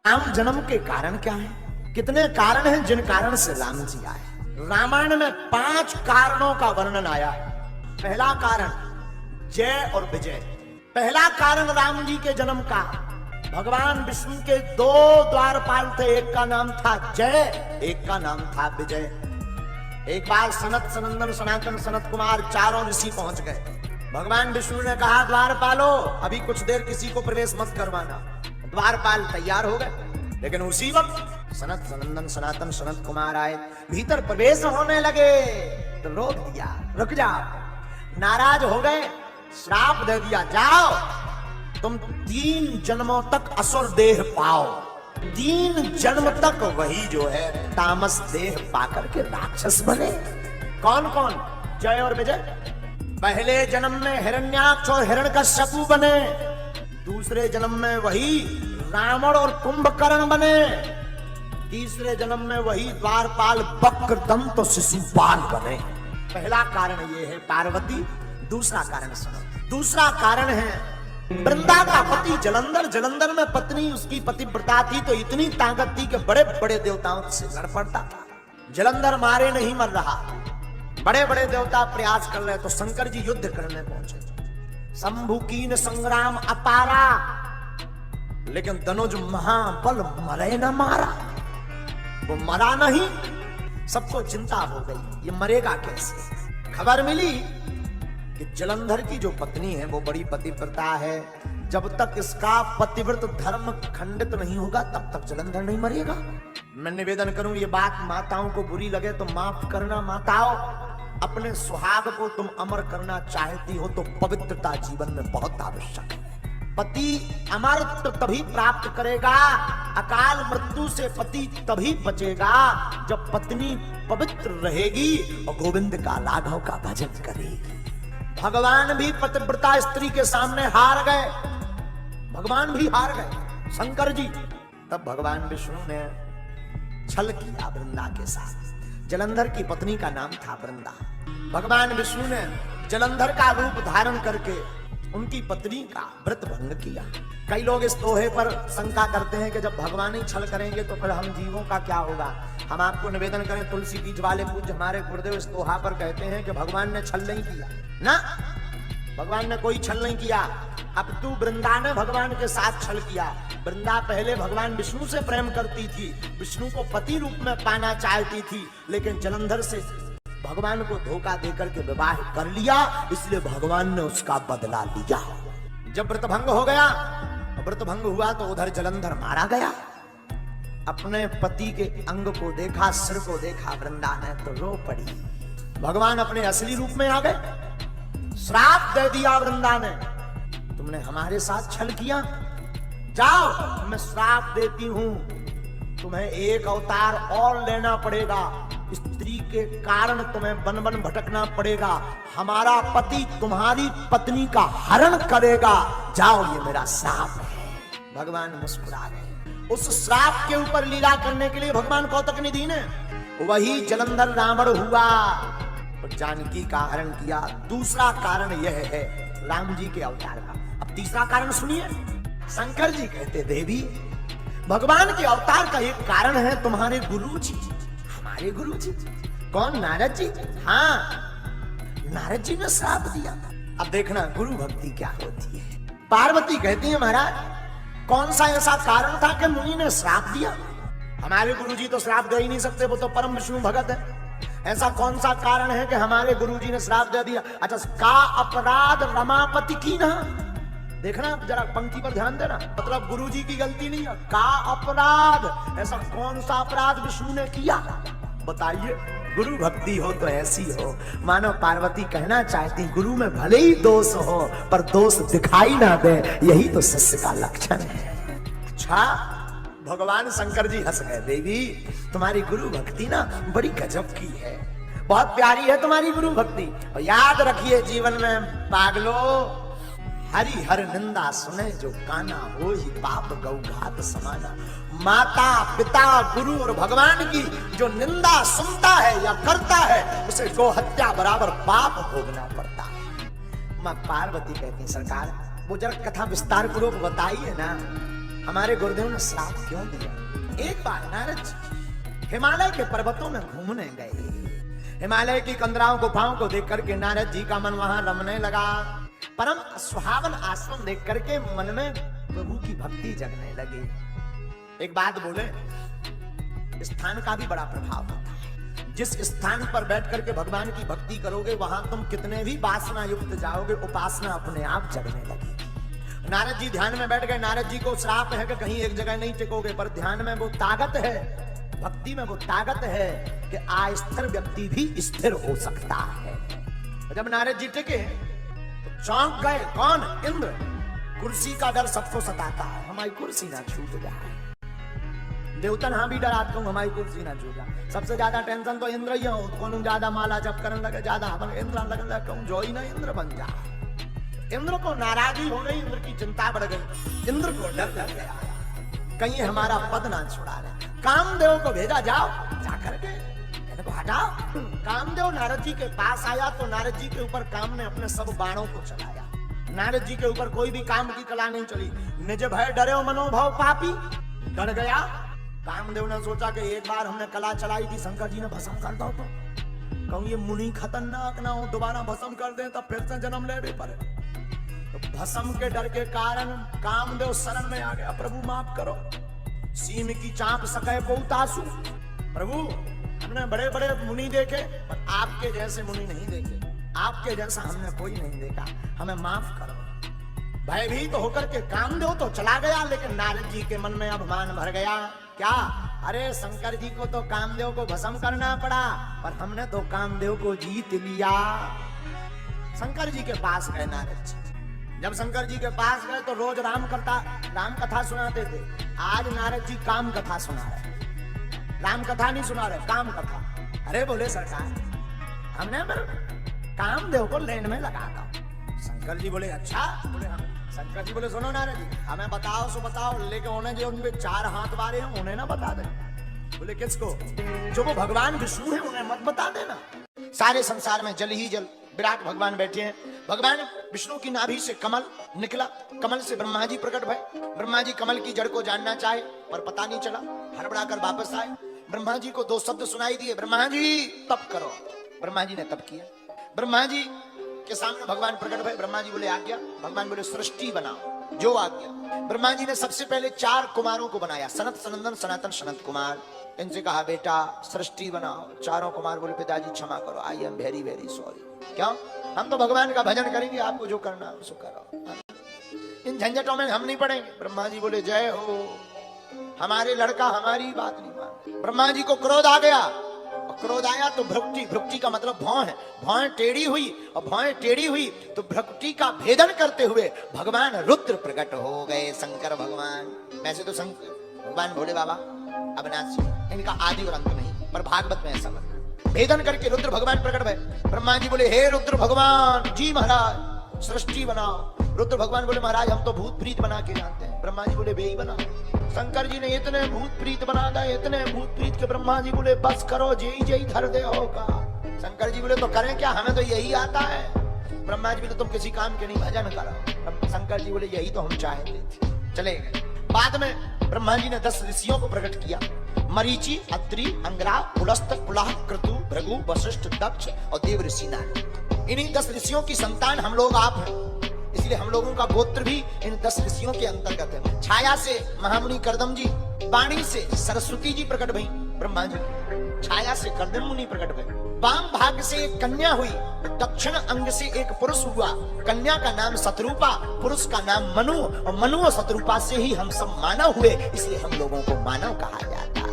राम जन्म के कारण क्या है? कितने कारण हैं जिन कारण से राम जी आए? रामायण में 5 कारणों का वर्णन आया है। पहला कारण जय और विजय। पहला कारण राम जी के जन्म का, भगवान विष्णु के 2 द्वारपाल थे, एक का नाम था जय, एक का नाम था विजय। एक बार सनत, सनंदन, सनातन, सनत कुमार चारों ऋषि पहुंच गए। भगवान विष्णु ने कहा द्वारपालो अभी कुछ देर किसी को प्रवेश मत करवाना। द्वारपाल तैयार हो गए, लेकिन उसी वक्त सनत, सनंदन, सनातन, सनत कुमार आए, भीतर प्रवेश होने लगे तो रोक दिया, रुक जाओ। नाराज हो गए, श्राप दे दिया, जाओ तुम 3 जन्मों तक असुर देह पाओ। 3 जन्म तक वही जो है तामस देह पाकर के राक्षस बने। कौन कौन? जय और विजय। पहले जन्म में हिरण्याक्ष और हिरण्यकश्यपु बने, दूसरे जन्म में वही रावण और कुंभकर्ण बने, तीसरे जन्म में वही द्वारपाल वक्रदंत और शिशुपाल बने। पहला कारण ये है पार्वती। दूसरा कारण सुनो। दूसरा कारण है वृंदा का पति जलंधर। जलंधर में पत्नी उसकी पतिव्रता थी तो इतनी ताकत थी कि बड़े बड़े देवताओं से लड़ पड़ता था। जलंधर मारे नहीं मर रहा, बड़े बड़े देवता प्रयास कर रहे तो शंकर जी युद्ध करने पहुंचे। शंभु कीन संग्राम अपारा, लेकिन धनुज महाबल मरे न मारा। वो मरा नहीं, सबको चिंता हो गई ये मरेगा कैसे। खबर मिली कि जलंधर की जो पत्नी है वो बड़ी पतिव्रता है, जब तक इसका पतिव्रत धर्म खंडित नहीं होगा तब तक जलंधर नहीं मरेगा। मैं निवेदन करूं, ये बात माताओं को बुरी लगे तो माफ करना। माताओं, अपने सुहाग को तुम अमर करना चाहती हो तो पवित्रता जीवन में बहुत आवश्यक है। पति अमरत्व तभी प्राप्त करेगा, अकाल मृत्यु से पति तभी बचेगा जब पत्नी पवित्र रहेगी और गोविंद का, राघव का भजन करेगी। भगवान भी पतिव्रता स्त्री के सामने हार गए, भगवान भी हार गए, शंकर जी। तब भगवान विष्णु ने छल किया वृंदा के साथ। जलंधर की पत्नी का नाम था वृंदा। भगवान विष्णु ने जलंधर का रूप धारण करके उनकी पत्नी का व्रत भंग किया। कई लोग इस दोहे पर शंका करते हैं कि जब भगवान ही छल करेंगे तो फिर हम जीवों का क्या होगा। हम आपको निवेदन करें, तुलसी बीज वाले पूज्य हमारे गुरुदेव इस दोहा पर कहते हैं कि भगवान ने छल नहीं किया ना, भगवान ने कोई छल नहीं किया। अब तू वृंदा ने भगवान के साथ छल किया। वृंदा पहले भगवान विष्णु से प्रेम करती थी, विष्णु को पति रूप में पाना चाहती थी, लेकिन जलंधर से भगवान को धोखा देकर के विवाह कर लिया, इसलिए भगवान ने उसका बदला लिया। जब व्रत भंग हो गया, व्रत भंग हुआ तो उधर जलंधर मारा गया। अपने पति के अंग को देखा, सिर को देखा वृंदा ने तो रो पड़ी। भगवान अपने असली रूप में आ गए। श्राप दे दिया वृंदा ने, तुमने हमारे साथ छल किया, जाओ मैं श्राप देती हूं, तुम्हें एक अवतार और लेना पड़ेगा। स्त्री के कारण तुम्हें वन वन भटकना पड़ेगा। हमारा पति तुम्हारी पत्नी का हरण करेगा, जाओ ये मेरा श्राप है। भगवान मुस्कुरा गए। उस श्राप के ऊपर लीला करने के लिए भगवान कौतक निधि ने वही जलंधर रावण हुआ और जानकी का हरण किया। दूसरा कारण यह है राम जी के अवतार का। अब तीसरा कारण सुनिए। शंकर जी कहते, देवी भगवान के अवतार का एक कारण है तुम्हारे गुरु जी। हमारे गुरु जी कौन? नारद जी। हाँ, नारद जी ने श्राप दिया था। अब देखना गुरु भक्ति क्या होती है। पार्वती कहती है, महाराज कौन सा ऐसा कारण था कि मुनि ने श्राप दिया? हमारे गुरु जी तो श्राप दे ही नहीं सकते, वो तो परम विष्णु भगत है। ऐसा कौन सा कारण है कि हमारे गुरु जी ने श्राप दे दिया? अच्छा, का अपराध रमापति की ना। देखना जरा पंक्ति पर ध्यान देना, मतलब गुरुजी की गलती नहीं है, का अपराध। ऐसा कौन सा अपराध विष्णु ने किया बताइए। गुरु भक्ति हो तो ऐसी हो, मानो पार्वती कहना चाहती गुरु में भले ही दोष हो पर दोष दिखाई ना दे, यही तो शिष्य का लक्षण है। अच्छा, भगवान शंकर जी हंस गए। देवी तुम्हारी गुरु भक्ति ना बड़ी गजब की है, बहुत प्यारी है तुम्हारी गुरु भक्ति। और याद रखिए जीवन में पागलो, हरि हर निंदा सुने जो काना, हो ही पाप गौघात समाना। माता पिता गुरु और भगवान की जो निंदा सुनता है या करता है उसे गौ हत्या बराबर पाप भोगना पड़ता है। मां पार्वती कहती सरकार वो जरा कथा विस्तार पूर्वक बताइए ना, हमारे गुरुदेव ने श्राप क्यों दिया? एक बार नारद जी हिमालय के पर्वतों में घूमने गए। हिमालय की कंदराओं गुफाओं को देख करके नारद जी का मन वहां रमने लगा। परम सुहावन आश्रम देख करके मन में प्रभु की भक्ति जगने लगी। एक बात बोले, स्थान का भी बड़ा प्रभाव होता है। जिस स्थान पर बैठ करके भगवान की भक्ति करोगे वहां तुम कितने भी वासना युक्त जाओगे, उपासना अपने आप जगने लगी। नारद जी ध्यान में बैठ गए। नारद जी को श्राप है कि कहीं एक जगह नहीं टिकोगे, पर ध्यान में वो ताकत है, भक्ति में वो ताकत है कि अस्थिर व्यक्ति भी स्थिर हो सकता है। जब नारद जी टिके तो चौंक गए। कौन? इंद्र। कुर्सी का डर सबको सताता है, हमारी कुर्सी ना छूट जाए। देवतन हाँ भी डराता हूं हमारी कुर्सी ना छूट जाए। सबसे ज्यादा टेंशन तो इंद्र ही हो। कौन ज्यादा माला जप करने लगे, ज्यादा हवन इंद्र लगने लगे, कहूं जो ही ना इंद्र बन जाए। इंद्र को नाराजगी हो गई, इंद्र की चिंता बढ़ गई, इंद्र को डर लग गया कहीं हमारा पद ना छुड़ा ले। कामदेव को भेजा, जाओ जाकर के इनको हटाओ। कामदेव नारद जी के पास आया तो नारद जी के ऊपर काम ने अपने सब बाणों को चलाया। नारद जी के ऊपर कोई भी काम की कला नहीं चली। निज भय डरे मनोभव पापी, डर गया। कामदेव ने सोचा कि एक बार हमने कला चलाई थी, शंकर जी ने भस्म कर दो तो कहूं ये मुनि खतरनाक ना हो, दोबारा भस्म कर दे तो फिर से जन्म ले भी पड़े। तो भस्म के डर के कारण कामदेव शरण में आ गया। प्रभु माफ करो, सीम की चाप सके बहुतासु। प्रभु हमने बड़े बड़े मुनि देखे पर आपके जैसे मुनि नहीं देखे, आपके जैसा हमने कोई नहीं देखा, हमें माफ करो। भयभीत होकर के कामदेव तो चला गया, लेकिन नारद जी के मन में अभिमान भर गया। क्या? अरे शंकर जी को तो कामदेव को भस्म करना पड़ा, पर हमने तो कामदेव को जीत लिया। शंकर जी के पास गए नारद जी। जब शंकर जी के पास गए तो रोज राम कथा सुनाते थे। आज नारद जी काम कथा सुना रहे। राम कथा नहीं सुना रहे, काम कथा। अरे बोले सरकार हमने कामदेव को लेन में लगा था। शंकर जी बोले अच्छा। बोले हम। शंकर जी बोले सुनो नारद जी हमें बताओ सो बताओ, लेकिन उन्हें जो उनके 4 हाथ बारे हैं उन्हें ना बता दे। बोले किसको? जो वो भगवान विष्णु है उन्हें मत बता देना। सारे संसार में जल ही जल विराट भगवान बैठे हैं। भगवान विष्णु की नाभि से कमल निकला, कमल से ब्रह्मा जी प्रकट भये। ब्रह्मा जी कमल की जड़ को जानना चाहे पर पता नहीं चला, हड़बड़ाकर वापस आए। ब्रह्मा जी को 2 शब्द सुनाई दिए, ब्रह्मा जी तप करो। ब्रह्मा जी ने तप किया। ब्रह्मा जी के सामने भगवान प्रकट भये। ब्रह्मा जी बोले आज्ञा। भगवान बोले सृष्टि बनाओ, जो आज्ञा। ब्रह्मा जी ने सबसे पहले 4 कुमारों को बनाया, सनत सनंदन सनातन सनत कुमार। इनसे कहा बेटा सृष्टि बनाओ। चारों कुमार बोले पिताजी क्षमा करो, I am very very sorry. क्यों? हम तो भगवान का भजन करेंगे, आपको जो करना है सो करो, इन झंझटों में हम नहीं पड़ेंगे। ब्रह्मा जी बोले जय हो, हमारे लड़का हमारी बात नहीं मान। ब्रह्मा जी को क्रोध आ गया। क्रोध आया तो भ्रुकुटी, भ्रुकुटी का मतलब भौं है, भौं टेढ़ी हुई और भौं टेढ़ी हुई तो भ्रुकुटी का भेदन करते हुए भगवान रुद्र प्रकट हो गए, शंकर भगवान। वैसे तो भगवान भोले बाबा अविनाशी, इनका आदि और अंत नहीं, पर भागवत में ऐसा वर्णन। भेदन करके रुद्र भगवान प्रकट भये। ब्रह्मा जी बोले हे रुद्र भगवान जी महाराज सृष्टि बनाओ। रुद्र भगवान बोले महाराज हम तो भूत प्रीत बना के जानते हैं। ब्रह्मा जी बोले बेई बनाओ। शंकर जी ने इतने भूत प्रीत बना दिए, इतने भूत प्रीत के ब्रह्मा जी बोले बस करो, जेई धर दे होगा। शंकर जी बोले तो करें क्या, हमें तो यही आता है। ब्रह्मा जी बोले तुम किसी काम के नहीं, भजन करो। शंकर जी बोले यही तो हम चाहते थे, चले गए। बाद में ब्रह्मा जी ने 10 ऋषियों को प्रकट किया, मरीचि, अत्रि, अंगरा, पुलस्त, पुलह, क्रतु, भृगु, वशिष्ठ, दक्ष और देव ऋषि नारद। इन्हीं 10 ऋषियों की संतान हम लोग आप हैं, इसलिए हम लोगों का गोत्र भी इन 10 ऋषियों के अंतर्गत है। छाया से महामुनि करदम जी, वाणी से सरस्वती जी प्रकट भई ब्रह्मा जी, छाया से करदम मुनि प्रकट भई। वाम भाग से एक कन्या हुई, दक्षिण अंग से एक पुरुष हुआ। कन्या का नाम शत्रुपा, पुरुष का नाम मनु, और मनु और शत्रुपा से ही हम सब मानव हुए, इसलिए हम लोगों को मानव कहा जाता है।